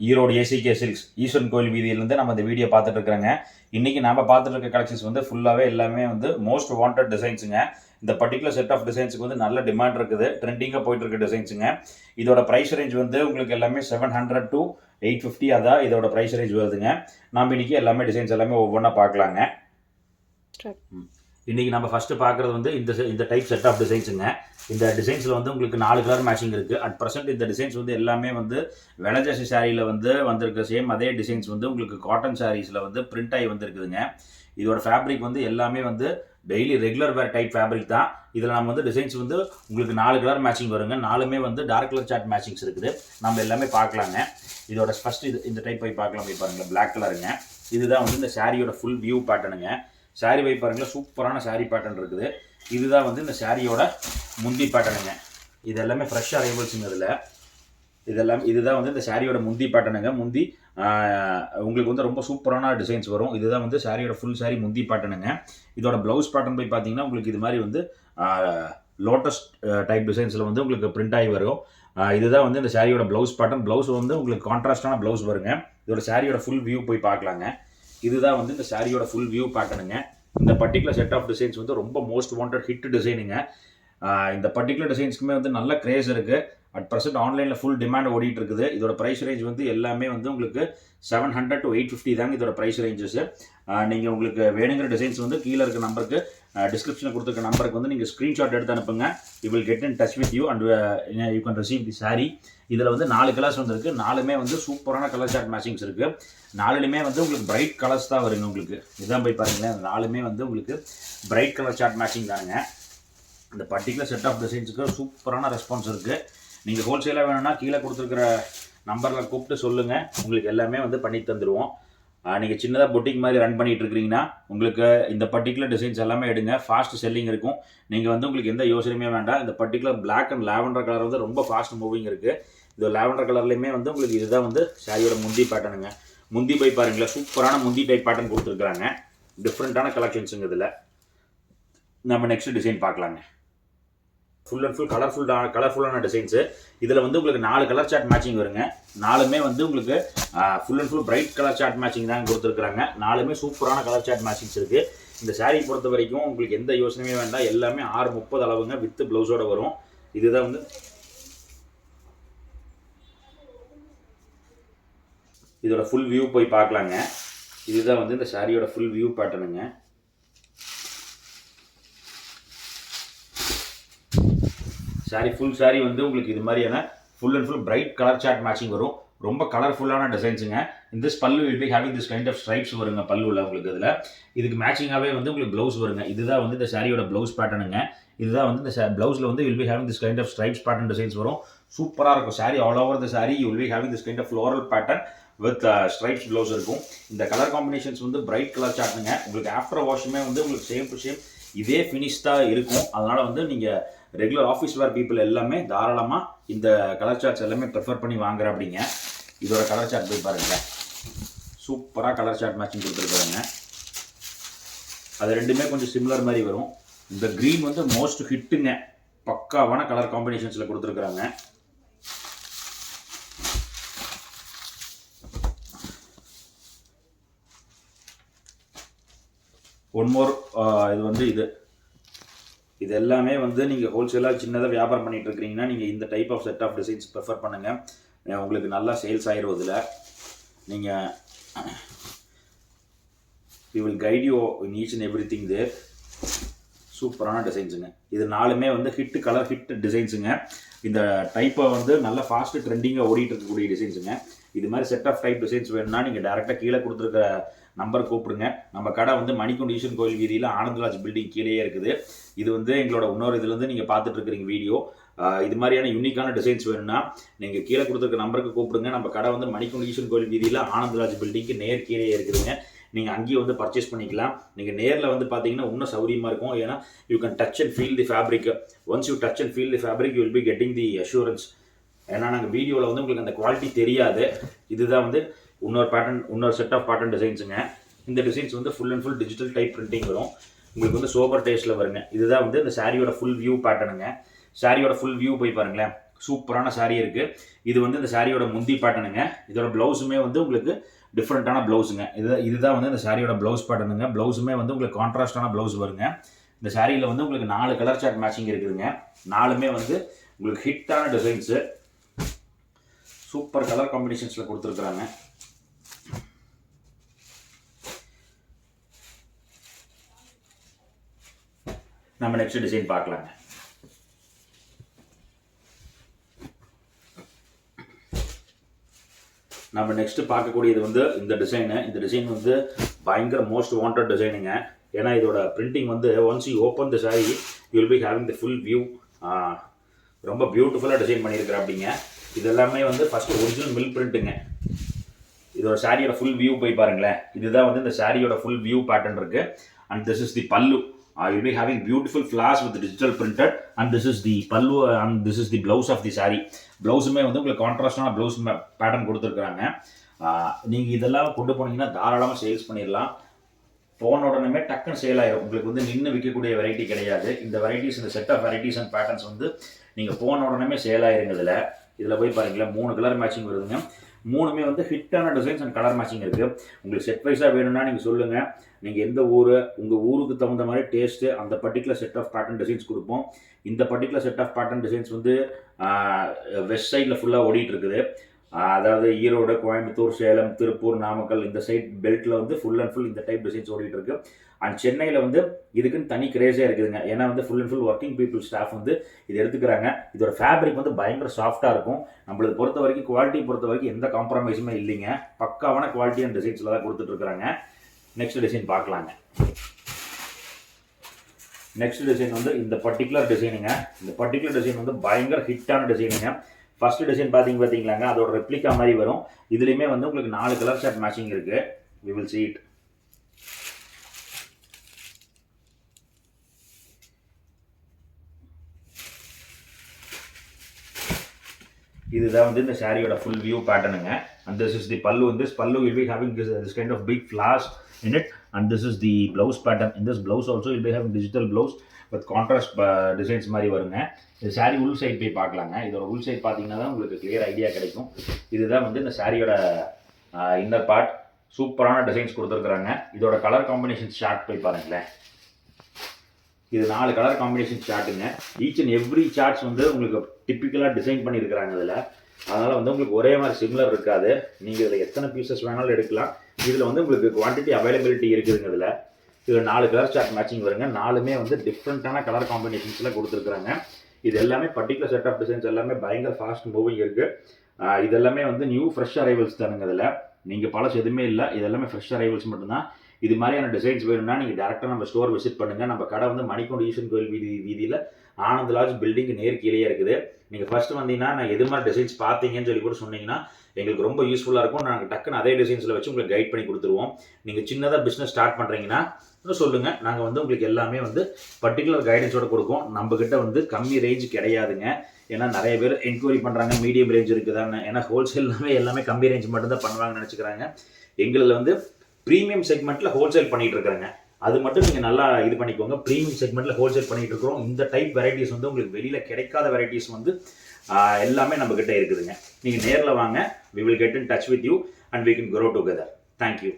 Erode ACK silks ஈஸ்வரன் கோயில் வீதியிலேருந்து நம்ம இந்த வீடியோ பார்த்துட்டு இருக்கிறோங்க. இன்றைக்கி நம்ம பார்த்துட்டு இருக்க கலெக்ஷன்ஸ் வந்து ஃபுல்லாகவே எல்லாமே வந்து மோஸ்ட் வாண்டட் டிசைன்ஸுங்க. இந்த பர்டிகுலர் செட் ஆஃப் டிசைன்ஸுக்கு வந்து நல்ல டிமாண்ட் இருக்குது, ட்ரெண்டிங்காக போயிட்டு இருக்க டிசைன்ஸுங்க. இதோட ப்ரைஸ் ரேஞ்ச் வந்து உங்களுக்கு எல்லாமே 700 to 850 அதான் இதோட ப்ரைஸ் ரேஞ்ச் வருதுங்க. நம்ம இன்றைக்கி எல்லாமே டிசைன்ஸ் எல்லாமே ஒவ்வொன்றா பார்க்கலாங்க. இன்றைக்கி நம்ம ஃபஸ்ட்டு பார்க்குறது வந்து இந்த டைப் செட் ஆஃப் டிசைன்ஸுங்க. இந்த டிசைன்ஸில் வந்து உங்களுக்கு 4 கலர் மேட்சிங் இருக்குது. அட் ப்ரெசென்ட் இந்த டிசைன்ஸ் வந்து எல்லாமே வந்து வெலஜாசி சாரியில் வந்து வந்திருக்க சேம் அதே டிசைன்ஸ் வந்து உங்களுக்கு காட்டன் சாரீஸில் வந்து பிரிண்ட் ஆகி வந்துருக்குதுங்க. இதோட ஃபேப்ரிக் வந்து எல்லாமே வந்து டெய்லி ரெகுலர் வேர் டைப் ஃபேப்ரிக் தான். இதில் நம்ம வந்து டிசைன்ஸ் வந்து உங்களுக்கு 4 கலர் மேட்சிங் வருங்க. 4மே வந்து டார்க் கலர் சார்ட் மேட்சிங்ஸ் இருக்குது. நம்ம எல்லாமே பார்க்கலாங்க. இதோட ஃபஸ்ட்டு இந்த டைப் போய் பார்க்கலாம். போய் பாருங்கள், பிளாக் கலருங்க. இதுதான் வந்து இந்த சாரியோட ஃபுல் வியூ பேட்டர்னுங்க. சாரி போய் பாருங்களேன், சூப்பரான சாரி பேட்டர்ன் இருக்குது. இதுதான் வந்து இந்த சாரியோட முந்தி பேட்டர்னுங்க. இது எல்லாமே ஃப்ரெஷ் அரைவல்ஸுங்க. இதுதான் வந்து இந்த சாரியோட முந்தி பேட்டர்னுங்க. முந்தி உங்களுக்கு வந்து ரொம்ப சூப்பரான டிசைன்ஸ் வரும். இதுதான் வந்து சாரியோட ஃபுல் சாரி முந்தி பேட்டர்னுங்க. இதோட ப்ளவுஸ் பேட்டர்ன் போய் பார்த்தீங்கன்னா உங்களுக்கு இது மாதிரி வந்து லோட்டஸ் டைப் டிசைன்ஸில் வந்து உங்களுக்கு பிரிண்ட் ஆகி வரும். இதுதான் வந்து இந்த சாரியோட ப்ளவுஸ் பேட்டர்ன். ப்ளவுஸ் வந்து உங்களுக்கு கான்ட்ராஸ்டான ப்ளவுஸ் வருங்க. இதோட சாரியோட ஃபுல் வியூ போய் பார்க்கலாங்க. இதுதான் வந்து இந்த சாரியோட ஃபுல் வியூ பேட்டர்னுங்க. இந்த பர்டிகுலர் செட் ஆஃப் டிசைன்ஸ் வந்து ரொம்ப மோஸ்ட் வாண்டட் ஹிட் டிசைனுங்க. இந்த பர்டிகுலர் டிசைன்ஸ்க்குமே வந்து நல்ல கிரேஸ் இருக்குது. அட் ப்ரெசென்ட் ஆன்லைனில் ஃபுல் டிமாண்ட் ஓடிட்டு இருக்குது. இதோட ப்ரைஸ் ரேஞ்ச் வந்து எல்லாமே வந்து உங்களுக்கு 700 to 850 தாங்க இதோட ப்ரைஸ் ரேஞ்சஸ். நீங்கள் உங்களுக்கு வேணுங்கிற டிசைன்ஸ் வந்து கீழே இருக்க நம்பருக்கு டிஸ்கிரிப்ஷனில் கொடுத்துருக்க நம்பருக்கு வந்து நீங்கள் ஸ்க்ரீன்ஷாட் எடுத்து அனுப்புங்க. You will get in touch with you and you can receive the sorry. இதில் வந்து 4 கலர்ஸ் வந்துருக்கு. 4மே வந்து சூப்பரான கலர் சார்ட் மேட்சிங்ஸ் இருக்குது. 4லுமே வந்து உங்களுக்கு பிரைட் கலர்ஸ் தான் வருங்க. உங்களுக்கு இதான் போய் பாருங்களேன், 4மே வந்து உங்களுக்கு பிரைட் கலர் சார்ட் மேட்சிங் தானுங்க. இந்த பர்டிகுலர் செட் ஆஃப் டிசைன்ஸுக்கு சூப்பரான ரெஸ்பான்ஸ் இருக்குது. நீங்கள் ஹோல்சேலாக வேணும்னா கீழே கொடுத்துருக்குற நம்பரில் கூப்பிட்டு சொல்லுங்கள், உங்களுக்கு எல்லாமே வந்து பண்ணி தந்துடுவோம். நீங்கள் சின்னதாக பொட்டிக் மாதிரி ரன் பண்ணிகிட்டு இருக்கிறீங்கன்னா உங்களுக்கு இந்த பர்டிகுலர் டிசைன்ஸ் எல்லாமே எடுங்க. ஃபாஸ்ட் செல்லிங் இருக்கும். நீங்கள் வந்து உங்களுக்கு எந்த யோசனையுமே வேண்டாம். இந்த particular black and lavender colour வந்து ரொம்ப ஃபாஸ்ட் மூவிங் இருக்குது. இந்த லாவெண்டர் கலர்லேயுமே வந்து உங்களுக்கு இதுதான் வந்து சாரியோட முந்தி பேட்டர்னுங்க. முந்தி போய் பாருங்களேன், சூப்பரான முந்தி டைப் பேட்டர்ன் கொடுத்துருக்குறாங்க. டிஃப்ரெண்ட்டான கலெக்ஷன்ஸுங்க. இதில் நம்ம நெக்ஸ்ட் டிசைன் பார்க்கலாங்க. ஃபுல் அண்ட் ஃபுல் கலர்ஃபுல்லான டிசைன்ஸு. இதில் வந்து உங்களுக்கு 4 கலர் சார்ட் மேட்சிங் வருங்க. 4மே வந்து உங்களுக்கு full and full bright colour chart matching தான் கொடுத்துருக்குறாங்க. 4மே சூப்பரான கலர் சார்ட் மேட்சிங்ஸ் இருக்குது. இந்த சாரீ பொறுத்த வரைக்கும் உங்களுக்கு எந்த யோசனையுமே வேண்டாம். எல்லாமே 630 அளவுங்க வித் ப்ளவுஸோடு வரும். இதுதான் வந்து இதோட ஃபுல் வியூ போய் பார்க்கலாங்க. இதுதான் வந்து இந்த சாரியோட ஃபுல் வியூ பேட்டர்னுங்க. சாரி ஃபுல் சாரி வந்து உங்களுக்கு இது மாதிரியான full and full bright colour chart matching வரும். ரொம்ப கலர்ஃபுல்லான டிசைன்ஸுங்க. இந்த pallu will be having this kind of stripes வருங்க பல்லுவில் உங்களுக்கு. இதில் இதுக்கு மேட்சிங்காகவே வந்து உங்களுக்கு ப்ளவுஸ் வருங்க. இதுதான் வந்து இந்த சாரியோட ப்ளவுஸ் பேட்டர்னுங்க. இதுதான் வந்து இந்த ப்ளவுஸில் வந்து will be having this kind of stripes pattern designs வரும். சூப்பராக இருக்கும் sari. All over the sari you will be having this kind of floral pattern with stripes blouse இருக்கும். இந்த கலர் காம்பினேஷன்ஸ் வந்து பிரைட் கலர் சார்ட்டுங்க. உங்களுக்கு ஆஃப்டர் வாஷுமே வந்து உங்களுக்கு சேம் டு சேம் இதே ஃபினிஷ் தான் இருக்கும். அதனால் வந்து நீங்கள் ரெகுலர் ஆஃபீஸ் வேர் பீப்புள் எல்லாமே தாராளமாக இந்த கலர் சார்ட்ஸ் எல்லாமே ப்ரிஃபர் பண்ணி வாங்குற அப்படிங்க. இதோட கலர் சார்ட் போய் பாருங்கள், சூப்பராக கலர் சார்ட் மேட்சிங் கொடுத்துருக்குறாங்க. அது ரெண்டுமே கொஞ்சம் சிமிலர் மாதிரி வரும். இந்த க்ரீன் வந்து மோஸ்ட் ஹிட்டுங்க. பக்காவான கலர் காம்பினேஷன்ஸில் கொடுத்துருக்குறாங்க. ஒன் மோர் இது வந்து இது எல்லாமே வந்து நீங்கள் ஹோல்சேலாக சின்னதாக வியாபாரம் பண்ணிகிட்டு இருக்கிறீங்கன்னா நீங்கள் இந்த type of set of designs prefer பண்ணுங்கள். உங்களுக்கு நல்லா சேல்ஸ் ஆயிரும். இதில் நீங்கள் we will guide you in each and every thing there. சூப்பரான டிசைன்ஸுங்க. இது 4மே வந்து ஹிட் கலர் ஹிட் டிசைன்ஸுங்க. இந்த டைப்பை வந்து நல்லா ஃபாஸ்ட்டு ட்ரெண்டிங்காக ஓடிட்டு இருக்கக்கூடிய டிசைன்ஸுங்க. இது மாதிரி செட் ஆஃப் டைப் டிசைன்ஸ் வேணும்னா நீங்கள் டேரெக்டாக கீழே கொடுத்துருக்க நம்பர் கூப்பிடுங்க. நம்ம கடை வந்து மணிக்குண்டு ஈஸ்வரன் கோயில் வீதியில் ஆனந்தராஜ் பில்டிங் கீழே இருக்குது. இது வந்து எங்களோட இன்னொரு இதுலேருந்து நீங்கள் பார்த்துட்டு இருக்கிறீங்க வீடியோ. இது மாதிரியான யூனிக்கான டிசைன்ஸ் வேணும்னா நீங்கள் கீழே கொடுத்துருக்க நம்பருக்கு கூப்பிடுங்க. நம்ம கடை வந்து மணிக்குண்டு ஈஸ்வரன் கோயில் வீதியில் ஆனந்தராஜ் பில்டிங்க்கு நேர் கீழே இருக்குதுங்க. நீங்கள் அங்கேயும் வந்து பர்ச்சேஸ் பண்ணிக்கலாம். நீங்கள் நேரில் வந்து பார்த்தீங்கன்னா இன்னும் சௌரியமாக இருக்கும். ஏன்னா you can touch and feel the fabric. Once you touch and feel the fabric you will be getting the assurance. ஏன்னா நாங்கள் வீடியோவில் வந்து உங்களுக்கு அந்த குவாலிட்டி தெரியாது. இதுதான் வந்து இன்னொரு செட் ஆஃப் பேட்டர்ன் டிசைன்ஸுங்க. இந்த டிசைன்ஸ் வந்து full and full digital type printing வரும். உங்களுக்கு வந்து சோபர் டேஸ்ட்டில் வருங்க. இதுதான் வந்து இந்த சாரியோட ஃபுல் வியூ பேட்டர்னுங்க. சாரியோட ஃபுல் வியூ போய் பாருங்களேன், சூப்பரான சாரீ இருக்குது. இது வந்து இந்த சாரியோட முந்தி பேட்டர்னுங்க. இதோட ப்ளவுஸுமே வந்து உங்களுக்கு டிஃப்ரெண்ட்டான ப்ளவுஸுங்க. இதுதான் வந்து இந்த சாரியோட ப்ளவுஸ் பேட்டர்னுங்க. ப்ளவுஸுமே வந்து உங்களுக்கு கான்ட்ராஸ்டான ப்ளவுஸ் வருங்க. இந்த சாரியில் வந்து உங்களுக்கு 4 கலர் சார்ட் மேட்சிங் இருக்குதுங்க. 4மே வந்து உங்களுக்கு ஹிட்டான டிசைன்ஸு, சூப்பர் கலர் காம்பினேஷன்ஸில் கொடுத்துருக்குறாங்க. நம்ம நெக்ஸ்ட் டிசைன் பார்க்கலாங்க. நம்ம நெக்ஸ்ட் பார்க்கக்கூடியது வந்து இந்த டிசைனு. இந்த டிசைன் வந்து பயங்கர மோஸ்ட் வாண்டட் டிசைனுங்க. ஏன்னா இதோட பிரிண்டிங் வந்து once you open the sari you will be having the full view. ரொம்ப பியூட்டிஃபுல்லாக டிசைன் பண்ணியிருக்கிற அப்படிங்க. இது எல்லாமே வந்து ஃபஸ்ட்டு ஒரிஜினல் மில் பிரிண்ட்டுங்க. இதோட சாரியோட ஃபுல் வியூ போய் பாருங்களேன். இதுதான் வந்து இந்த சாரியோட ஃபுல் வியூ பேட்டர்ன் இருக்குது. அண்ட் திஸ் இஸ் தி பல்லு. You'll be having beautiful flowers with digital printed, and this is the pallu and this is the blouse of the saree. Blouse-மே வந்து உங்களுக்கு கான்ட்ராஸ்டான ப்ளவுஸ் பேட்டர்ன் கொடுத்துருக்குறாங்க. நீங்கள் இதெல்லாம் கொண்டு போனீங்கன்னா தாராளமாக சேல்ஸ் பண்ணிடலாம். போன உடனே டக்குன்னு சேல் ஆயிடும். உங்களுக்கு வந்து நின்று விற்கக்கூடிய வெரைட்டி கிடையாது. இந்த வெரைட்டிஸ், இந்த set of varieties and patterns வந்து நீங்கள் போன உடனே சேல் ஆயிருங்க. இதில் போய் பாருங்களேன், 3 கலர் மேட்சிங் வருதுங்க. 3மே வந்து ஹிட்டான டிசைன்ஸ் அண்ட் கலர் மேட்சிங் இருக்குது. உங்களுக்கு செட் வைஸாக வேணும்னா நீங்கள் சொல்லுங்கள். நீங்கள் எந்த ஊர், உங்கள் ஊருக்கு தகுந்த மாதிரி டேஸ்ட்டு, அந்த particular set of pattern designs கொடுப்போம். இந்த particular set of pattern designs வந்து வெஸ்ட் சைடில் ஃபுல்லாக ஓடிட்டு இருக்குது. அதாவது ஈரோடு, கோயம்புத்தூர், சேலம், திருப்பூர், நாமக்கல் இந்த சைட் பெல்ட்டில் வந்து ஃபுல் அண்ட் ஃபுல் இந்த டைப் டிசைன்ஸ் ஓடிட்டு இருக்கு. அண்ட் சென்னையில் வந்து இதுக்குன்னு தனி கிரேஸே இருக்குதுங்க. ஏன்னா வந்து full and full working people staff வந்து இது எடுத்துக்கிறாங்க. இதோட ஃபேப்ரிக் வந்து பயங்கர சாஃப்டாக இருக்கும். நம்மளுக்கு பொறுத்த வரைக்கும், குவாலிட்டி பொறுத்த வரைக்கும் எந்த காம்ப்ரமைஸுமே இல்லைங்க. பக்காவான குவாலிட்டி அண்ட் டிசைன்ஸில் தான் கொடுத்துட்ருக்குறாங்க. நெக்ஸ்ட் டிசைன் பார்க்கலாங்க. நெக்ஸ்ட் டிசைன் வந்து இந்த பர்டிகுலர் டிசைனுங்க. இந்த பர்டிகுலர் டிசைன் வந்து பயங்கர ஹிட்டான டிசைனுங்க. ஃபர்ஸ்ட் டிசைன் பார்த்தீங்களாங்க, அதோட ரெப்ளிகா மாதிரி வரும். இதுலேயுமே வந்து உங்களுக்கு 4 கலர் ஷர்ட் மேட்சிங் இருக்குது. We will see it. இதுதான் வந்து இந்த சாரியோட ஃபுல் வியூ பேட்டர்னுங்க. And this is the pallu. In this pallu will be having this kind of big flowers in it, and this is the blouse pattern. In this blouse also will be having digital blouse with contrast designs மாதிரி வருங்க. இந்த sorry உள் side போய் பார்க்கலாங்க. இதோட உள் side பார்த்தீங்கன்னா தான் உங்களுக்கு கிளியர் ஐடியா கிடைக்கும். இதுதான் வந்து இந்த சாரியோட இன்னர் பார்ட். சூப்பரான டிசைன்ஸ் கொடுத்துருக்குறாங்க. இதோட கலர் காம்பினேஷன் சார்ட் போய் பாருங்களேன். இது 4 கலர் காம்பினேஷன் சார்ட்டுங்க. ஈச் அண்ட் எவ்ரி சார்ட்ஸ் வந்து உங்களுக்கு டிப்பிக்கலாக டிசைன் பண்ணியிருக்கிறாங்க இதில். அதனால் வந்து உங்களுக்கு ஒரே மாதிரி சிமிலர் இருக்காது. நீங்கள் இதில் எத்தனை பீசஸ் வேணாலும் எடுக்கலாம். இதில் வந்து உங்களுக்கு குவான்டிட்டி அவைலபிலிட்டி இருக்குதுங்க. இதில் 4 கலர் சார்ட் மேட்சிங் வருங்க. 4மே வந்து டிஃப்ரெண்ட்டான கலர் காம்பினேஷன்ஸில் கொடுத்துருக்குறாங்க. இது எல்லாமே பர்டிகுலர் செட் ஆஃப் டிசைன்ஸ் எல்லாமே பயங்கர ஃபாஸ்ட் மூவிங் இருக்குது. இது எல்லாமே வந்து நியூ ஃப்ரெஷ் அரைவல்ஸ் தானுங்க. இதில் நீங்கள் பழசு எதுவுமே இல்லை. இது எல்லாமே ஃப்ரெஷ் அரைவல்ஸ் மட்டும்தான். இது மாதிரியான டிசைன்ஸ் வேணும்னா நீங்கள் டேரெக்டாக நம்ம ஸ்டோர் விசிட் பண்ணுங்கள். நம்ம கடை வந்து மணிக்கூண்டு ஈஸ்வரன் கோயில் வீதியில் ஆனந்த் லாட்ஜ் பில்டிங் நேர் கீழே இருக்குது. நீங்கள் ஃபஸ்ட்டு வந்தீங்கன்னா நான் எது மாதிரி டிசைன்ஸ் பார்த்தீங்கன்னு சொல்லி கூட சொன்னீங்கன்னா எங்களுக்கு ரொம்ப யூஸ்ஃபுல்லாக இருக்கும். நாங்கள் டக்குன்னு அதே டிசைன்ஸில் வச்சு உங்களுக்கு கைட் பண்ணி கொடுத்துருவோம். நீங்கள் சின்னதாக பிஸ்னஸ் ஸ்டார்ட் பண்ணுறீங்கன்னா சொல்லுங்கள். நாங்கள் வந்து உங்களுக்கு எல்லாமே வந்து பர்டிகுலர் கைடன்ஸோடு கொடுப்போம். நம்மக்கிட்ட வந்து கம்மி ரேஞ்சு கிடையாதுங்க. ஏன்னா நிறைய பேர் என்கொயரி பண்ணுறாங்க மீடியம் ரேஞ்ச் இருக்குதான்னு. ஏன்னா ஹோல்சேல்லாமே எல்லாமே கம்மி ரேஞ்ச் மட்டும்தான் பண்ணுவாங்கன்னு நினச்சிக்கிறாங்க. எங்களில் வந்து ப்ரீமியம் செக்மெண்ட்டில் ஹோல்சேல் பண்ணிகிட்டு இருக்கிறாங்க. அது மட்டும் நீங்கள் நல்லா இது பண்ணிக்கோங்க. ப்ரீமியம் செக்மெண்ட்டில் ஹோல்சேல் பண்ணிகிட்டு இருக்கிறோம். இந்த டைப் வெரைட்டிஸ் வந்து உங்களுக்கு வெளியில் கிடைக்காத வெரைட்டிஸ் வந்து எல்லாமே நம்மக்கிட்ட இருக்குதுங்க. நீங்கள் நேரில் வாங்க. we will get in touch with you and we can grow together. Thank you.